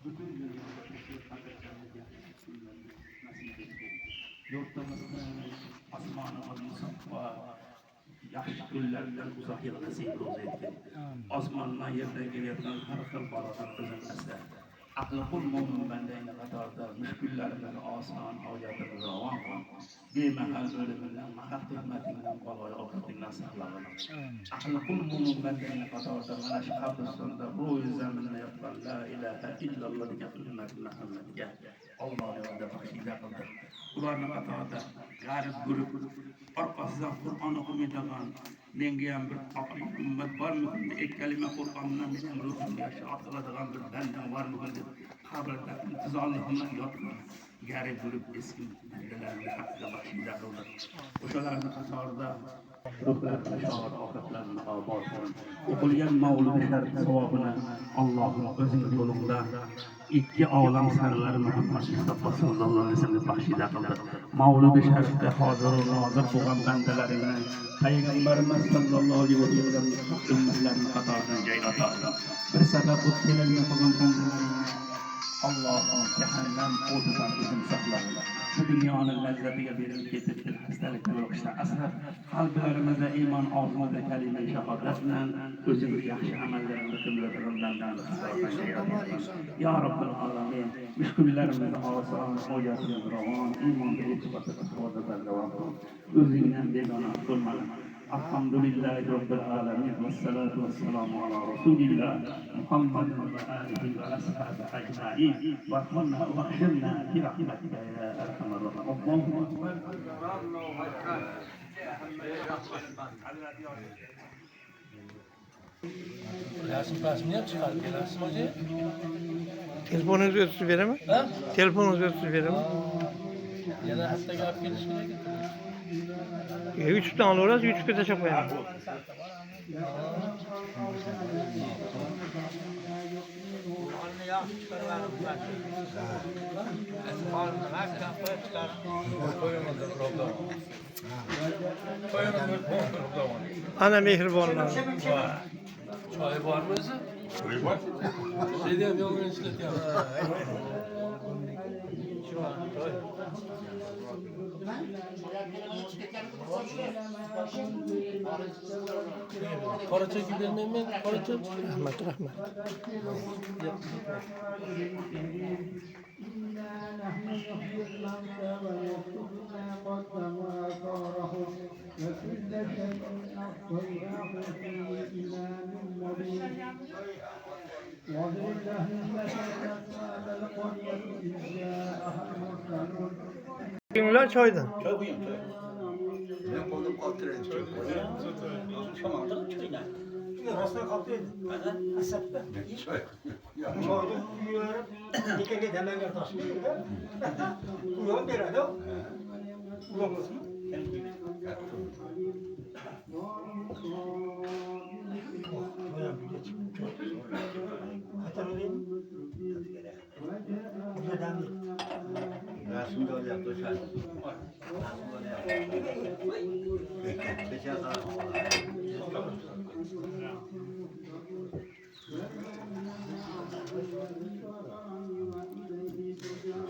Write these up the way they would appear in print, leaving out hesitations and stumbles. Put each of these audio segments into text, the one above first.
bütün dünyadaki hakikatlerine nasip etsin. Yurtimizni osmoni musaffo yaxshi kunlardan uzoq yil nasib etsin. Osmondan yerdan kelayotgan har xil balodan o'zing asra. Aqli qul mo'min bandangni qatorida mushkullarimizni oson, hojatimizni ravon qil. Bemahal o'limdan, mahal tuhmatingdan, baloyi oqibatingdan saqlag'in. Aqli qul mo'min bandangni qatorida mana shu qabristonda ro'yi zaminda yotgan la ilaha illalloh degan ummati Muhammadga Alloh yo'lida baxshida qildi. Ularni qatorida g'arib guruh orqasidan Qur'on o'qimaydigan menga ham bir ummat bormikin deb kalima Qur'ondan mening ruhimga shior qiladigan bir bandam bormikin deb qabrda intizorli bilan yotgan garib guruh eski bandalarni haqqiga baxshida qildi. O'shalarni qatorida ruhlarni shior oqibatlarini obod qil. O'qilgan mavlud sharif savobini Allohning o'zining yo'lida ikki olam sarlari Muhammad Mustafa sallallohu alayhi vasallam baxshida qildi. Mavlud sharifda hozir nozir bo'lgan bandalarini Payg'ambarimiz sallallohu alayhi vasallam ummatlarini qatoridan joyladi. Bir sabab o'tganlarni qilgan bandalarini Allohning jahannam o'tidan o'zini saqladi. Şu dünyanın lezzetiga berilib ketib, hastaliklar o'qishdan asrab, qalblarimizda iymon, og'zimizda kalima shahodat bilan o'zimiz yaxshi amallarimizni qiladiganlardan Ya Rabbal alamin, mushkullarimizni oson, hojatimizni ravon, iymonda e'tiborda istifodadan davom qil. O'zingdan begona bo'lmagin. Alhamdulillahi Rabbil alamin vassalatu vassalamu ala rasulillah Muhammadin va alihi va ashabihi ajma'in wa rahmanna wa akhirna bi rahmatika ya arhamar rahimin. Allahu akbar. Rasmini ham chiqarib berasizmi o'zi? Telefonunuzu ötüsü veremem. Ha? Telefonunuzu ötüsü veremem. Yana hastaga olib kelish kerak. 3 tane alırız, 3 kötü çok veremem. Ana mehribanlar. Çay var mı özü? Çay var. Şey diyeyim, yolunu işletiyorum. Karaça gidelim mi? Karaça. Rahmet rahmet. Günler çaydan. Çay koyayım çay. Ne koydum kalktırayım çay koyayım. Şamandık çayına. Rasına kalktıydı. Asapta. Ne çay? Ya Çaydı kuyuyorum. Dikkat hemen gel taşmıyor. Kuyuyorum bir adam. Kuyuyorsun. Hatırlayayım. Bu da değil. Nasıl da yaptı sen? Nasıl da yaptı? Geçen sana.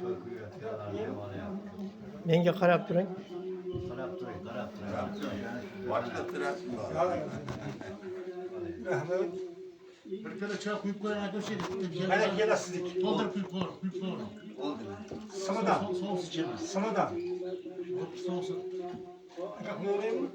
Çok iyi yapıyorlar. Yenge karap durun. Rahmet. Bir kere çay kuyup koyana döşedik. Ben yelasızlık. Doldur kuyup koyalım. Oldu. Sımadan. Soğuk içemez. Sımadan. Soğuk. Kuyuyorum.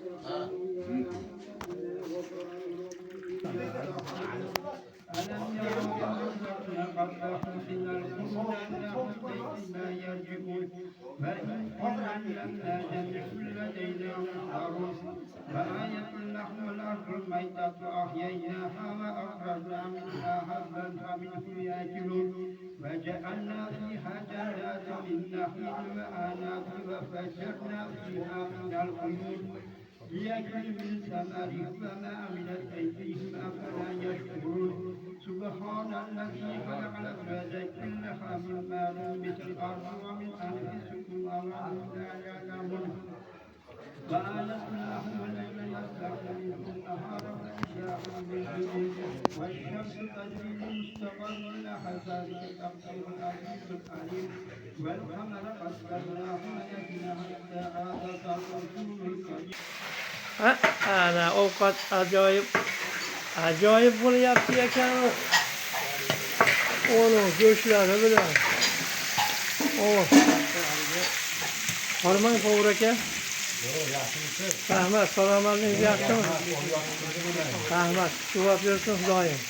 فآية اللحم والأرض الميتة أحييناها وأخرجنا منها حبا فمنه يأكلون وجعلنا فيها جنات من نخيل وأعناب وفجرنا فيها من العيون ليأكل من ثمره وما عملت أيديهم أفلا يشكرون سبحان الذي خلق الأزواج كلها مما ننبت الأرض ومن أنفسكم وما لا يعلمون وآية لهم الليل يسبح منه النهار والشياطين بالليل والشمس تجري لمستقر لها ذلك تقدير العزيز العليم والقمر قدرناه منازل حتى عاد كالرسول الكريم. Ana ovqat ajoyib bo'lyapti ekan. Onu go'shtlari bilan. Hormang Povur aka. Rahmat, salomatligingiz yaxshimi? Rahmat, javob bersin Xudoyim.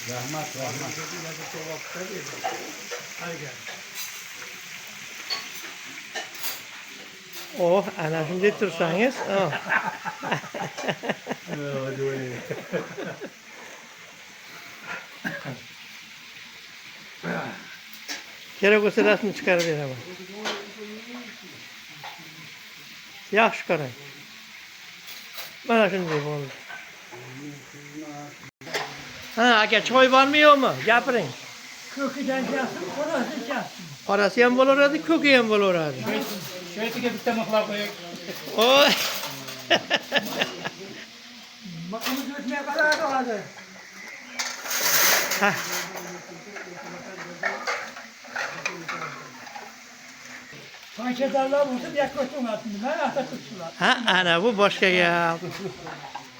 Ana shunday tursangiz. Kerak bo'lsa rasmni chiqarib beraman. Yaxshi qarang. Mana shunday bo'ldi. Ha, aka choy bormi yo'qmi? Gapiring. Ko'kidan jasur, qorasi jasur. Qorasi ham bo'laveradi, ko'ki ham bo'laveradi. Shaytiga bitta mixlab qo'ying. Oy. Maqimiz o'tmay qoladi. Ha. Qanchalarlar bo'lsa yakka o'tmasin. Mana ata tutsular. Ha, ana bu boshqa gap.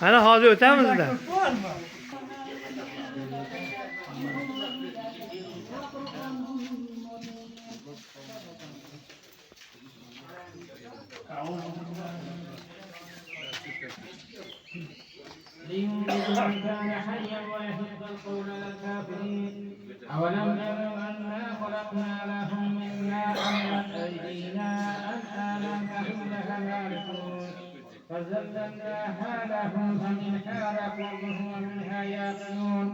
Mana hozir o'tamizda. Bormi? لينذر من كان حيا ويحق القول للكافرين أولم يروا أنا خلقنا لهم مما عملت أيدينا أنعاما فهم لها مالكون فزللناها لهم فمنها ركوبهم ومنها يأكلون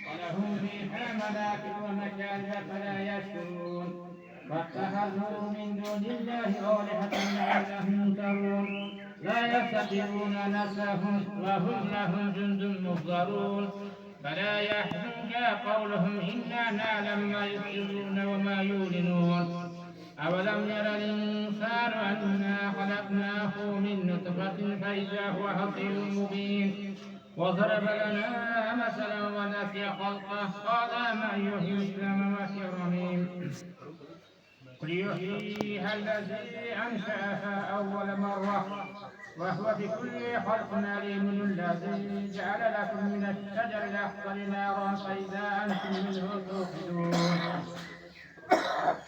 ولهم فيها منافع ومكاسب فلا يشكرون واتخذوا من دون الله آلهة لعلهم ينصرون لا يستطيعون نصرهم وهم لهم جند محضرون فلا يحزنك قولهم إنا نعلم ما يسرون وما يعلنون أولم ير الإنسان أنا خلقناه من نطفة فإذا هو خصيم مبين وضرب لنا مثلا ونسي خلقه قال من يحيي الإسلام وهي رميم قل يحييها الذي أنشأها أول مرة وهو بكل خلق عليم الذي جعل لكم من الشجر الأخضر نارا فإذا أنتم منه توقدون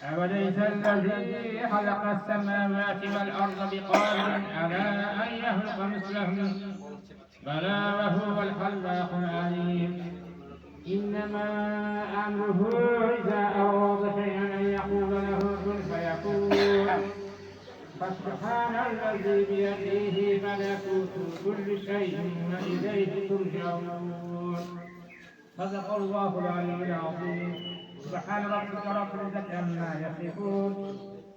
أوليس الذي خلق السماوات والأرض بقادر على أن يخلق مثلهم بلى وهو الخلاق العليم إنما أمره إذا أراد شيئا أن يقول له كن فيكون فسبحان الذي بيده ملكوت كل شيء وإليه ترجعون صدق الله العلي العظيم سبحان ربك رب العزة عما يصفون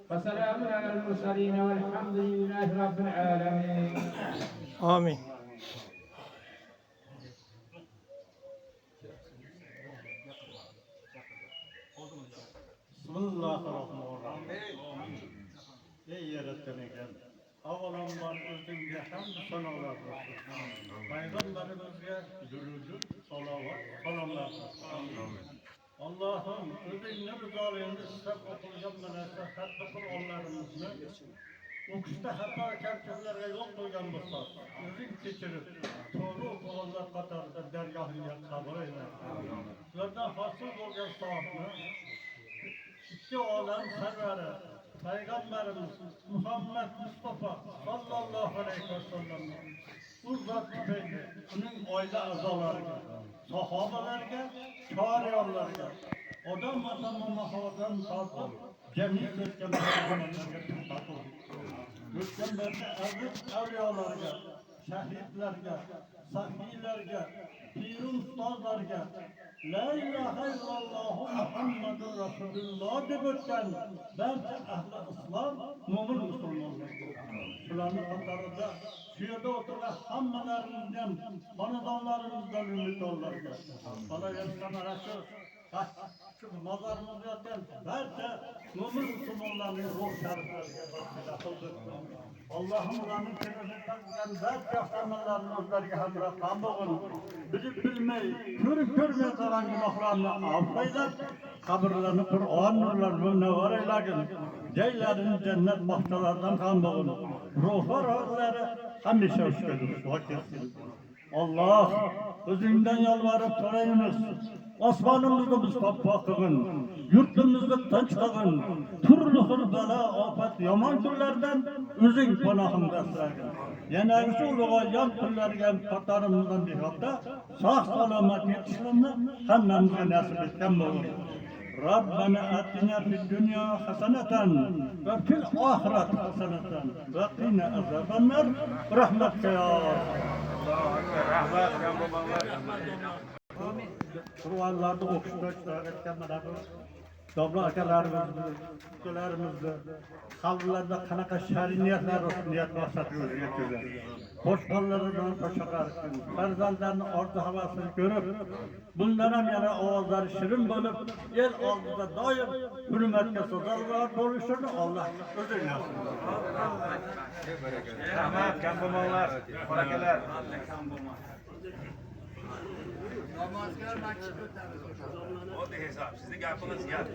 وسلام على المرسلين والحمد لله رب العالمين Amin. Bismillahirrahmanirrahim. Ey yaratan ekan, avvalambor o'zingga hamd sanolar bo'lsin. Payg'ambarimizga durud, salovat, salomlar bo'lsin. Allohim o'zingni rizoligingni istab o'qilgan mana shu hatto Qur'onlarimizni o'qishda xato kamchiliklarga yo'l qo'ygan bo'lsa, o'zing kechirib, to'g'ri o'qiganlar qatorida dargohingga qabul ayla. Ulardan hosil bo'lgan savobni ikki olam sarvari Peygamberimiz Muhammed Mustafa sallallahu aleyhi ve sellem bu zat tüfeği onun aile azalarına, sahabelerine, çağrıyanlarına, odam adamı mahavadan tartıp cemiyet etken Peygamberlerine tartıp Gökçenlerde evliyalarına, şehitlerine, sahilerine, pirun ustazlarına La ilahe illallah Muhammedur Resulullah deb o'tgan barcha ahli islom mo'min musulmonlar. Shularning qatorida shu yerda o'tirgan hammalarimizdan, xonadonlarimizdan umidvorlarga. Qolaversa mana shu Çünkü mazarımız zaten barcha mo'min musulmonlarning ruh shariflariga vasila qildik. Allohim ularning kelajak taqdirlarini barcha amallarni o'zlariga hamroh qilib, bilib bilmay, ko'rib ko'rmay qolgan gunohlarni affaylab, qabrlarini Qur'on nurlari bilan munavvar aylagin. Joylarini jannat bog'chalaridan qilib, ruhi rohlari hamisha ushga kelsin. Allah, o'zingdan yolvorib so'raymiz. Osmonimizni mustahkam qilgin, yurtimizni tinch qilgin, turli xil balo, ofat, yomon kunlardan o'zing panohimda asragin. Yana shu ulug'aygan kunlarga qatorimizdan bexato sog' salomat yetishishni hammamizga nasib etgan bo'lsin. ربنا آتنا في الدنيا حسنة وفي الآخرة حسنة وقنا عذاب النار برحمتك يا Kur'anlarda okuşta iştirak etken Dobra akalarımızdı, ülkelerimizdi, kalbirlerde kanaka şerri niyetler olsun niyet başlatıyoruz yetiyorlar. Hoşballarından koşaklar, ferzanlarının orta havasını görüp, bunlara yana ağızları şirin bulup, el aldıda daim hürmetle sözlerler doluşurdu, Allah özür dilesin. Rahmat, kambumonlar, barakalar. Namazgar maçı götürdü. O da hesap, sizin yapınız ya.